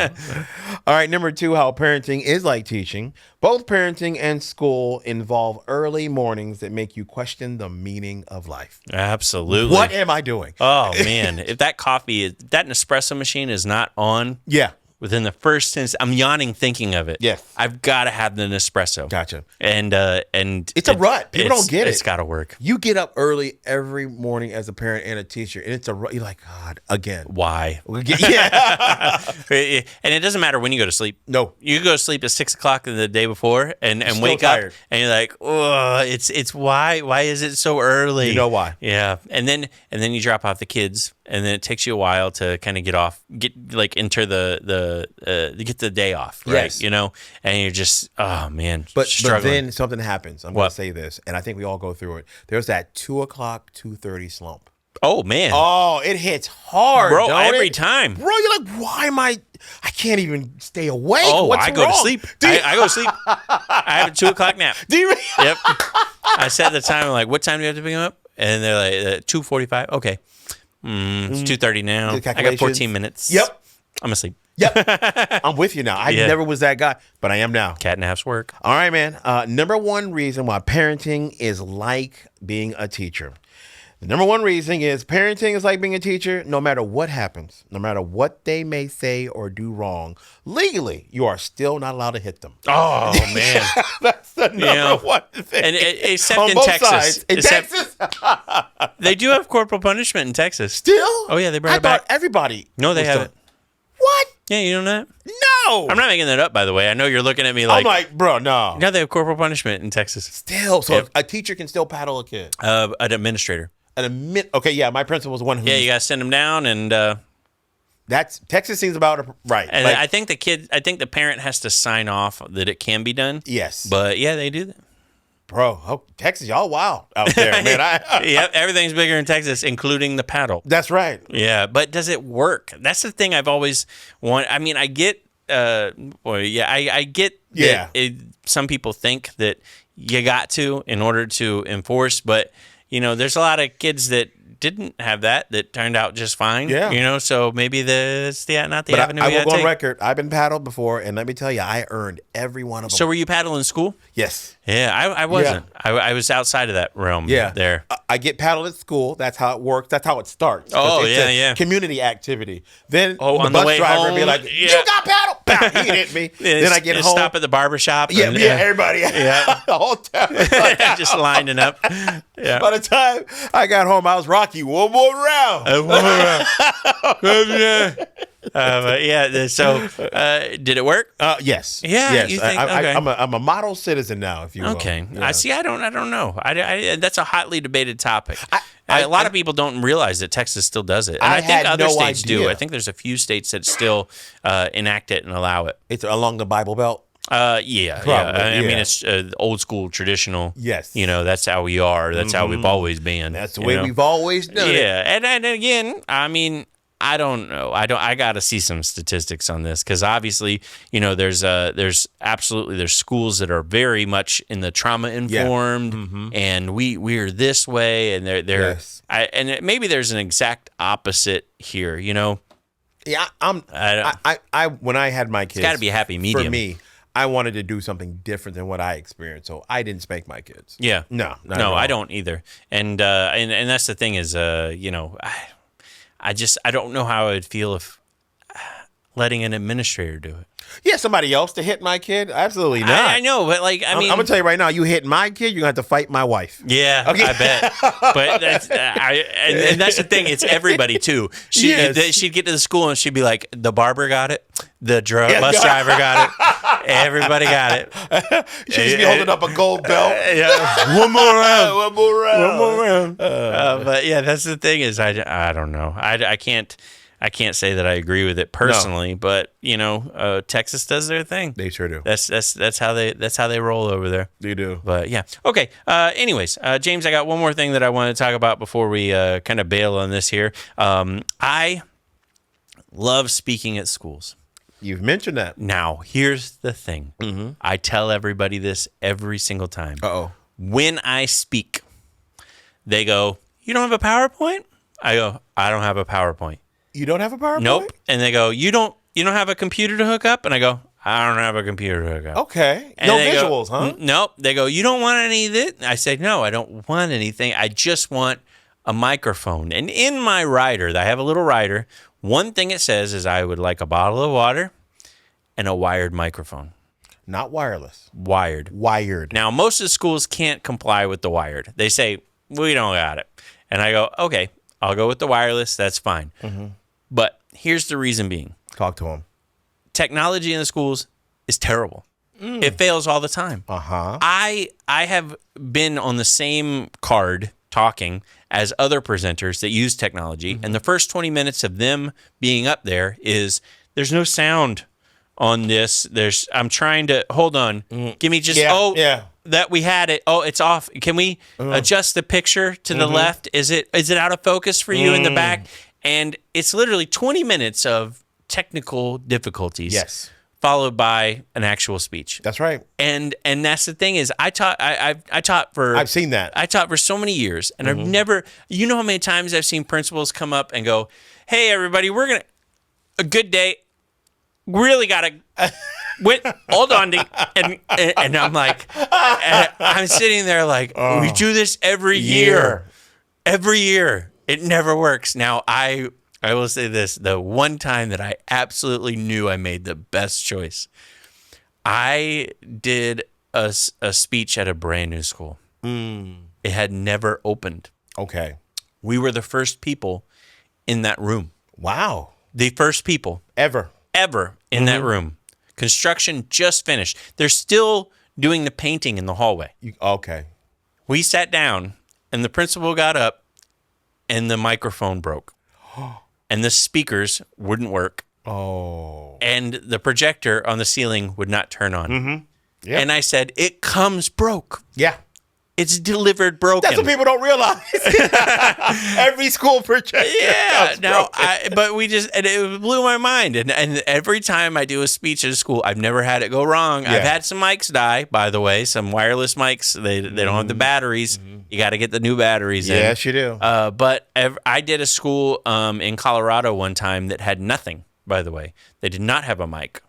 All right, number 2, how parenting is like teaching. Both parenting and school involve early mornings that make you question the meaning of life. Absolutely. What am I doing? Oh, man. If that Nespresso machine is not on. Yeah. Within the first 10 I'm yawning thinking of it. Yes. I've got to have the Nespresso. Gotcha. And it's a rut. People don't get it. It's got to work. You get up early every morning as a parent and a teacher, and it's a rut. You're like, God, again. Why? Yeah. And it doesn't matter when you go to sleep. No. You go to sleep at 6 o'clock the day before and wake tired. up and you're like, oh, it's why? Why is it so early? You know why. Yeah. And then you drop off the kids, and then it takes you a while to kind of enter get the day off, right? Yes. You know, and you're just, oh man, But struggling. then something happens. I'm going to say this, and I think we all go through it. There's that 2 o'clock, 2:30 slump. Oh man. Oh, it hits hard, bro, don't every it? time. Bro, you're like, why am I can't even stay awake. Oh, What's I go wrong? to sleep. I go to sleep. I have a 2 o'clock nap. Do you? Yep. I set the time. I'm like, what time do you have to pick them up? And they're like, 2:45. Okay. It's 2:30 now. I got 14 minutes. Yep. I'm asleep. Yep. I'm with you now. I never was that guy, but I am now. Cat naps work. All right, man. Number one reason why parenting is like being a teacher. The number one reason is parenting is like being a teacher. No matter what happens, no matter what they may say or do wrong, legally, you are still not allowed to hit them. Oh, man. That's the number one thing. And except on in both Texas. sides. In Texas? They do have corporal punishment in Texas. Still? Oh, yeah, they brought it back. Everybody. No, they haven't. What? Yeah, you know that? No. I'm not making that up, by the way. I know you're looking at me like... I'm like, bro, no. No, they have corporal punishment in Texas. Still. So a teacher can still paddle a kid? An administrator. Okay, yeah, my principal was one who... Yeah, you got to send them down and... That's Texas seems about right. And I think the parent has to sign off that it can be done. Yes. But yeah, they do that. Bro, Texas, y'all wild out there, man. Yep, everything's bigger in Texas, including the paddle. That's right. Yeah, but does it work? That's the thing I've always wanted. I mean, I get, I get that some people think that you got to in order to enforce, but, you know, there's a lot of kids that didn't have that turned out just fine. Yeah. You know, so maybe not the avenue I we will gotta go on take. record. I've been paddled before, and let me tell you, I earned every one of them. So were you paddling in school? Yes. Yeah, I wasn't. Yeah. I was outside of that realm there. I get paddled at school. That's how it works. That's how it starts. Oh, it's a community activity. Then the on bus the way driver home, be like, you got paddled. Pow, he hit me. Then I get home. Stop at the barbershop. Yeah, everybody. Yeah. The whole time. Just lining up. Yeah. By the time I got home, I was Rocky. One more round. But yeah, so did it work? Yes. Yeah. Yes. You think, okay. I'm a model citizen now, if you will. Okay. Yeah. I see. I don't know. That's a hotly debated topic. A lot of people don't realize that Texas still does it, and I think other states do. I think there's a few states that still enact it and allow it. It's along the Bible Belt. Yeah. I mean, it's old school, traditional. Yes. That's how we are. That's how we've always been. That's the way we've always done it. Yeah, and again, I mean, I don't know. I got to see some statistics on this because obviously, there's schools that are very much in the trauma informed, and we're this way, and they're Yes. maybe there's an exact opposite here. Yeah, I when I had my kids, It's got to be a happy medium for me. I wanted to do something different than what I experienced, so I didn't spank my kids. Yeah, no, I don't either. And that's the thing is, I don't know how I'd feel if letting an administrator do it. Yeah, somebody else to hit my kid? Absolutely not. I know, but I'm gonna tell you right now, you hit my kid, you're gonna have to fight my wife. Yeah, okay. I bet. But and that's the thing. It's everybody too. She'd get to the school and she'd be like, "The barber got it, the bus driver got it, everybody got it." She'd just be holding up a gold belt. Yeah, one more round. But yeah, that's the thing is, I don't know. I can't say that I agree with it personally, but Texas does their thing. They sure do. That's how they roll over there. They do. But yeah, okay. Anyways, James, I got one more thing that I want to talk about before we kind of bail on this here. I love speaking at schools. You've mentioned that. Now, here's the thing. Mm-hmm. I tell everybody this every single time. Uh-oh. When I speak, they go, "You don't have a PowerPoint?" I go, "I don't have a PowerPoint." You don't have a PowerPoint? Nope. And they go, you don't have a computer to hook up? And I go, I don't have a computer to hook up. Okay. And no visuals, huh? Nope. They go, you don't want any of it? I say, no, I don't want anything. I just want a microphone. And in my rider, I have a little rider. One thing it says is I would like a bottle of water and a wired microphone. Not wireless. Wired. Now, most of the schools can't comply with the wired. They say, we don't got it. And I go, okay, I'll go with the wireless. That's fine. Mm-hmm. But here's the reason being. Talk to them. Technology in the schools is terrible. It fails all the time. Uh-huh. I have been on the same card talking as other presenters that use technology, and the first 20 minutes of them being up there is there's no sound on this. I'm trying to hold on. Give me just that we had it. Oh, it's off. Can we adjust the picture to the left? Is it out of focus for you in the back? And it's literally 20 minutes of technical difficulties. Yes. Followed by an actual speech. That's right. And that's the thing is I taught for I've seen that. I taught for so many years and I've never how many times I've seen principals come up and go, "Hey everybody, a good day. Really got to wait, hold on." And I'm like I'm sitting there like, we do this every year. Every year. It never works. Now, I will say this. The one time that I absolutely knew I made the best choice, I did a speech at a brand new school. It had never opened. Okay. We were the first people in that room. Wow. The first people. Ever In that room. Construction just finished. They're still doing the painting in the hallway. Okay. We sat down, and the principal got up, and the microphone broke. And the speakers wouldn't work. Oh. And the projector on the ceiling would not turn on. Mm-hmm. Yep. And I said, it comes broke. Yeah. It's delivered broken. That's what people don't realize. Every school projector. Yeah. But it blew my mind. And every time I do a speech at a school, I've never had it go wrong. Yeah. I've had some mics die, by the way, some wireless mics. They don't have the batteries. You got to get the new batteries in. Yes, you do. But I did a school in Colorado one time that had nothing, by the way. They did not have a mic.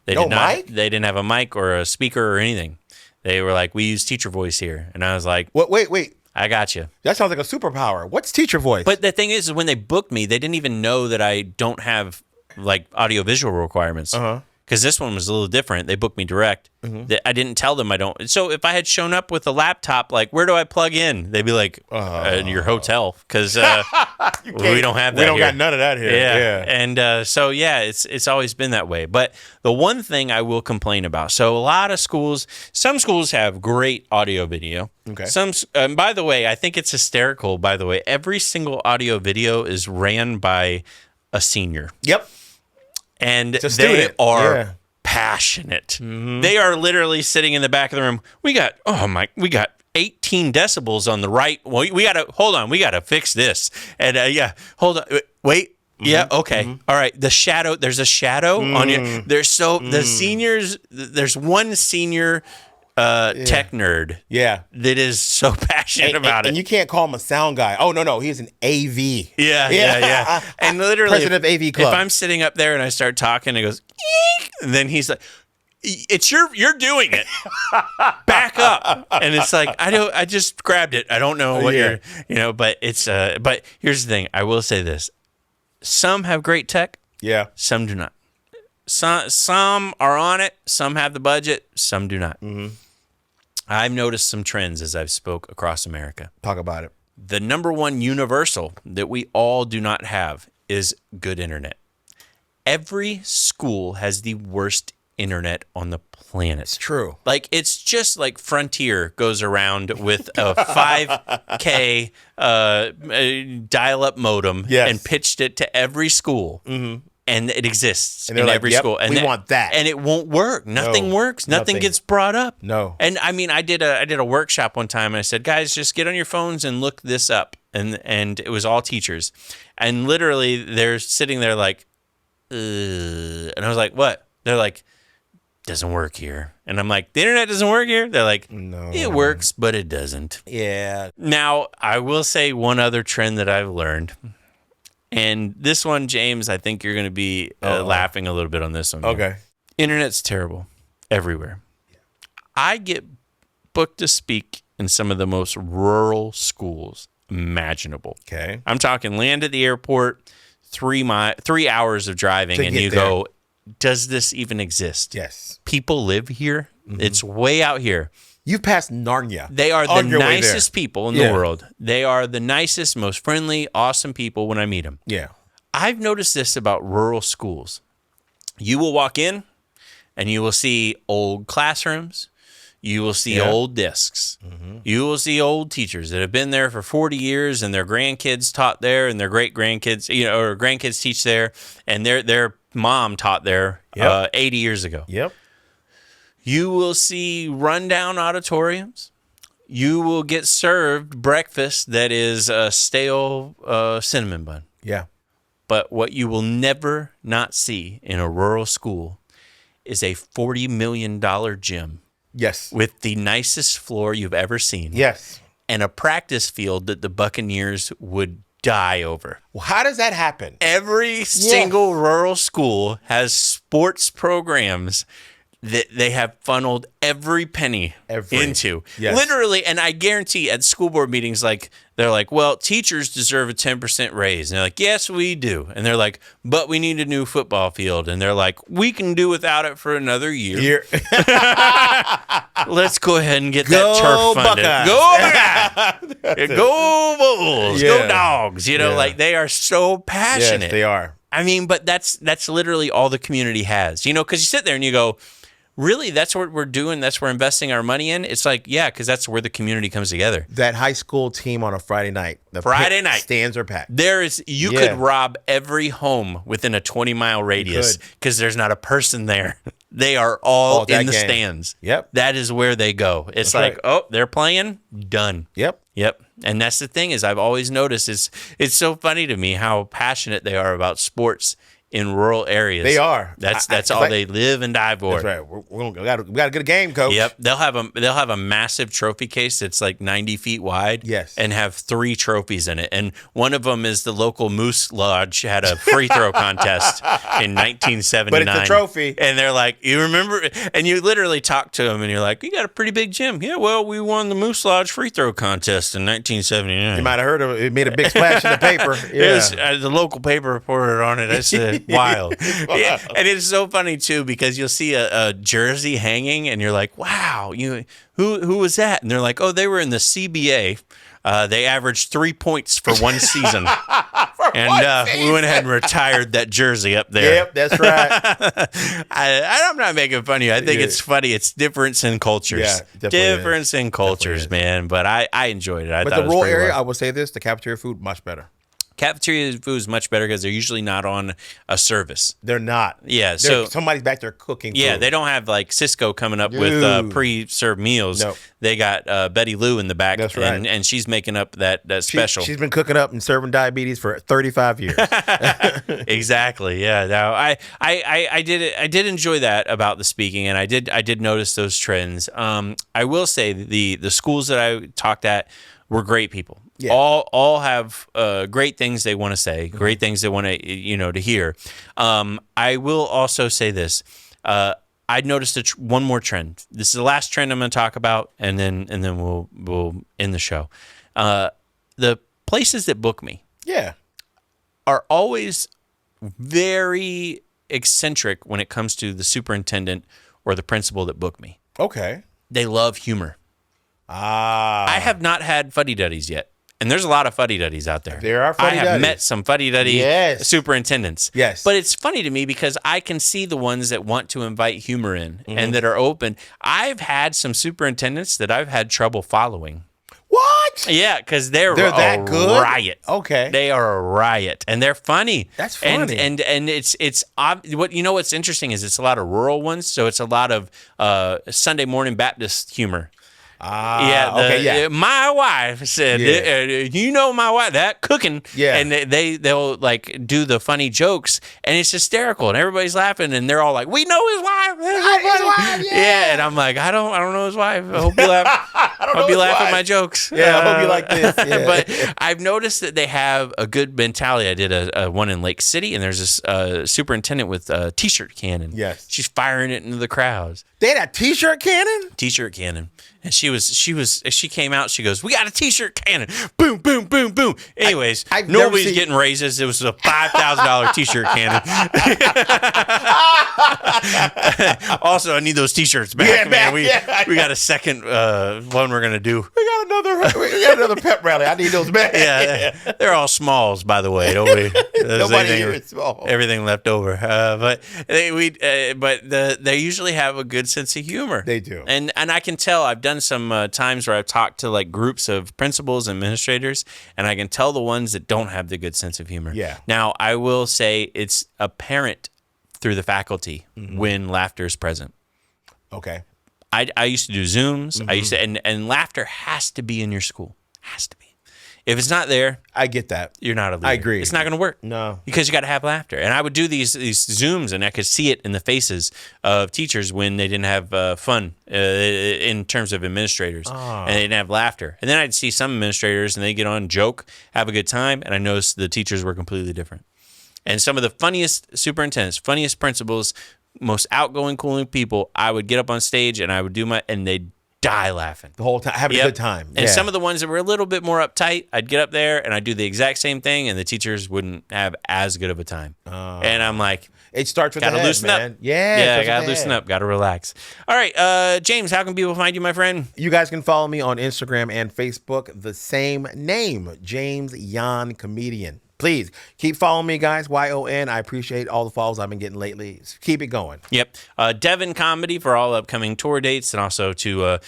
Mic? They didn't have a mic or a speaker or anything. They were like, we use teacher voice here. And I was like, wait. I got you. That sounds like a superpower. What's teacher voice? But the thing is when they booked me, they didn't even know that I don't have like audio visual requirements. Uh-huh. Because this one was a little different. They booked me direct. Mm-hmm. I didn't tell them I don't. So if I had shown up with a laptop, like, where do I plug in? They'd be like, your hotel. Because we don't have that We don't here. Got none of that here. Yeah. And it's always been that way. But the one thing I will complain about, so a lot of schools, some schools have great audio video. Okay. By the way, I think it's hysterical, by the way. Every single audio video is ran by a senior. Yep. And they are passionate. They are literally sitting in the back of the room. We got 18 decibels on the right. Well, we got to fix this. And hold on. Wait. Yeah, okay. All right. There's a shadow on you. The seniors, there's one senior tech nerd that is so passionate about it. And you can't call him a sound guy. Oh, no, he's an AV. Yeah. And literally, president of AV Club. If I'm sitting up there and I start talking, it goes, eek, and then he's like, you're doing it. Back up. And it's like, I just grabbed it. I don't know what but it's, but here's the thing. I will say this. Some have great tech. Yeah. Some do not. Some are on it. Some have the budget. Some do not. I've noticed some trends as I've spoke across America. Talk about it. The number one universal that we all do not have is good internet. Every school has the worst internet on the planet. It's true. Like, it's just like Frontier goes around with a 5K dial-up modem and pitched it to every school. And it exists in every school. And we want that. And it won't work. Nothing works. Nothing gets brought up. No. And I mean, I did a workshop one time and I said, guys, just get on your phones and look this up. And it was all teachers. And literally they're sitting there like, and I was like, what? They're like, doesn't work here. And I'm like, the internet doesn't work here? They're like, no, it works, but it doesn't. Yeah. Now, I will say one other trend that I've learned. And this one, James, I think you're going to be laughing a little bit on this one. Okay. Internet's terrible everywhere. Yeah. I get booked to speak in some of the most rural schools imaginable. Okay. I'm talking land at the airport, 3 hours of driving, and you go, does this even exist? Yes. People live here. It's way out here. You've passed Narnia. They are the nicest people in the world. They are the nicest, most friendly, awesome people when I meet them. Yeah. I've noticed this about rural schools. You will walk in and you will see old classrooms. You will see old desks. You will see old teachers that have been there for 40 years and their grandkids taught there and their great-grandkids, or grandkids teach there, and their mom taught there 80 years ago. Yep. You will see rundown auditoriums. You will get served breakfast that is a stale cinnamon bun. Yeah. But what you will never not see in a rural school is a $40 million gym. Yes. With the nicest floor you've ever seen. Yes. And a practice field that the Buccaneers would die over. Well, how does that happen? Every single rural school has sports programs that they have funneled every penny into. Yes. Literally, and I guarantee at school board meetings, like, they're like, well, teachers deserve a 10% raise. And they're like, yes, we do. And they're like, but we need a new football field. And they're like, we can do without it for another year. Let's go ahead and get that turf funded. Buckeyes. Go Buckeyes. Go Bulls. Go Dogs. Like, they are so passionate. Yes, they are. I mean, but that's literally all the community has, because you sit there and you go, really, that's what we're doing? That's what we're investing our money in? It's like, yeah, because that's where the community comes together. That high school team on a Friday night. Stands are packed. You could rob every home within a 20-mile radius because there's not a person there. They are all in the stands. Yep. That is where they go. It's that's like, oh, they're playing? Done. Yep. And that's the thing is I've always noticed it's so funny to me how passionate they are about sports in rural areas. They are. That's all they live and die for. That's right. We got to get a game, coach. Yep. They'll have a massive trophy case that's like 90 feet wide. Yes. And have 3 trophies in it. And one of them is the local Moose Lodge had a free throw contest in 1979. But it's a trophy. And they're like, you remember? And you literally talk to them and you're like, you got a pretty big gym. Yeah, well, we won the Moose Lodge free throw contest in 1979. You might have heard of it. It made a big splash in the paper. Yeah. It was, the local paper reported on it. I said, wild. Yeah, and it's so funny too because you'll see a jersey hanging and you're like, wow, who was that? And they're like, oh, they were in the CBA. They averaged 3 points for one season. We went ahead and retired that jersey up there. Yep, that's right. I'm not making fun of you. I think it's funny. It's difference in cultures. Yeah, difference in cultures, man. But I enjoyed it. But the rural area, I will say this, the cafeteria food, much better. Cafeteria food is much better because they're usually not on a service. They're not. Yeah, so somebody's back there cooking. Yeah, food. they don't have like Cisco coming up with pre-served meals. Nope. They got Betty Lou in the back. That's right. And she's making up that special. She's been cooking up and serving diabetes for 35 years. Exactly. Yeah. Now I did enjoy that about the speaking, and I did notice those trends. I will say the schools that I talked at were great people. Yeah. All have great things they want to say, great things they want to to hear. I will also say this. I noticed one more trend. This is the last trend I'm going to talk about, and then we'll end the show. The places that book me, are always very eccentric when it comes to the superintendent or the principal that book me. Okay, they love humor. I have not had fuddy-duddies yet. And there's a lot of fuddy-duddies out there. There are fuddy-duddies. I have met some fuddy-duddy superintendents. Yes. But it's funny to me because I can see the ones that want to invite humor in and that are open. I've had some superintendents that I've had trouble following. What? Yeah, because they're that good? Riot. Okay. They are a riot. And they're funny. That's funny. And it's what's interesting is it's a lot of rural ones. So it's a lot of Sunday morning Baptist humor. My wife said, my wife, that cooking. Yeah. And they'll like do the funny jokes, and it's hysterical, and everybody's laughing, and they're all like, we know his wife. Yeah. And I'm like, I don't know his wife. I hope you laugh. I hope you laugh at my jokes. Yeah, I hope you like this. Yeah. But I've noticed that they have a good mentality. I did a one in Lake City, and there's this superintendent with a T-shirt cannon. Yes. She's firing it into the crowds. They had a T-shirt cannon? T-shirt cannon. And she came out, she goes, we got a T-shirt cannon. Boom, boom, boom, boom. Anyways, nobody's getting raises. It was a $5,000 T-shirt cannon. Also, I need those T-shirts back, man. We got a second one we're going to do. We got another pep rally. I need those back. Yeah, they're all smalls, by the way. Nobody here is small. Everything left over. But they usually have a good sense of humor. They do. And I can tell. I've done some times where I've talked to like groups of principals and administrators, and I can tell the ones that don't have the good sense of humor. Yeah. Now, I will say it's apparent through the faculty when laughter is present. Okay. I used to do Zooms. I used to, and laughter has to be in your school. Has to be. If it's not there, I get that. You're not a leader. I agree. It's not going to work. No. Because you got to have laughter. And I would do these Zooms, and I could see it in the faces of teachers when they didn't have fun in terms of administrators. And they didn't have laughter. And then I'd see some administrators, and they get on, joke, have a good time, and I noticed the teachers were completely different. And some of the funniest superintendents, funniest principals, most outgoing, cooling people, I would get up on stage, and I would do and they'd die laughing the whole time, having a good time. And some of the ones that were a little bit more uptight, I'd get up there and I'd do the exact same thing, and the teachers wouldn't have as good of a time. And I'm like, it starts with gotta the head, loosen man. up. Yeah, gotta loosen up, gotta relax. All right, James, how can people find you, my friend? You guys can follow me on Instagram and Facebook, the same name, James Yon Comedian. Please keep following me, guys. YON. I appreciate all the follows I've been getting lately. Keep it going. Yep. Devin Comedy for all upcoming tour dates, and also to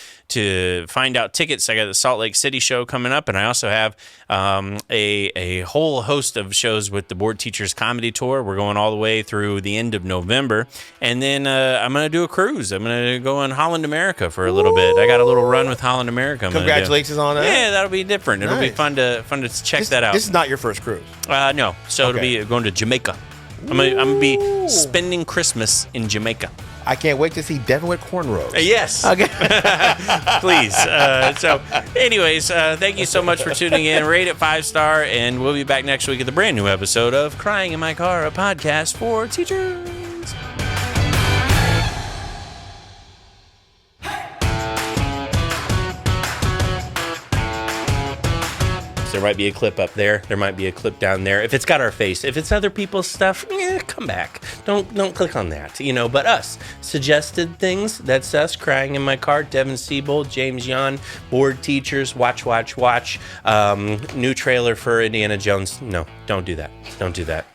find out tickets. I got the Salt Lake City show coming up, and I also have a whole host of shows with the Board Teachers Comedy Tour. We're going all the way through the end of November, and then I'm going to do a cruise. I'm going to go in Holland America for a little bit. I got a little run with Holland America. Congratulations on that. Yeah, that'll be different. It'll be fun to check that out. This is not your first cruise. No. So it'll be going to Jamaica. I'm gonna be spending Christmas in Jamaica. I can't wait to see Devin with cornrows. Yes. Okay. Please. So, anyways, thank you so much for tuning in. Rate it 5-star, and we'll be back next week with a brand new episode of Crying in My Car, a podcast for teachers. There might be a clip up there. There might be a clip down there. If it's got our face, if it's other people's stuff, come back. Don't click on that. But us suggested things. That's us. Crying in My Car. Devin Siebold, James Yon, Board Teachers. Watch. New trailer for Indiana Jones. No, don't do that. Don't do that.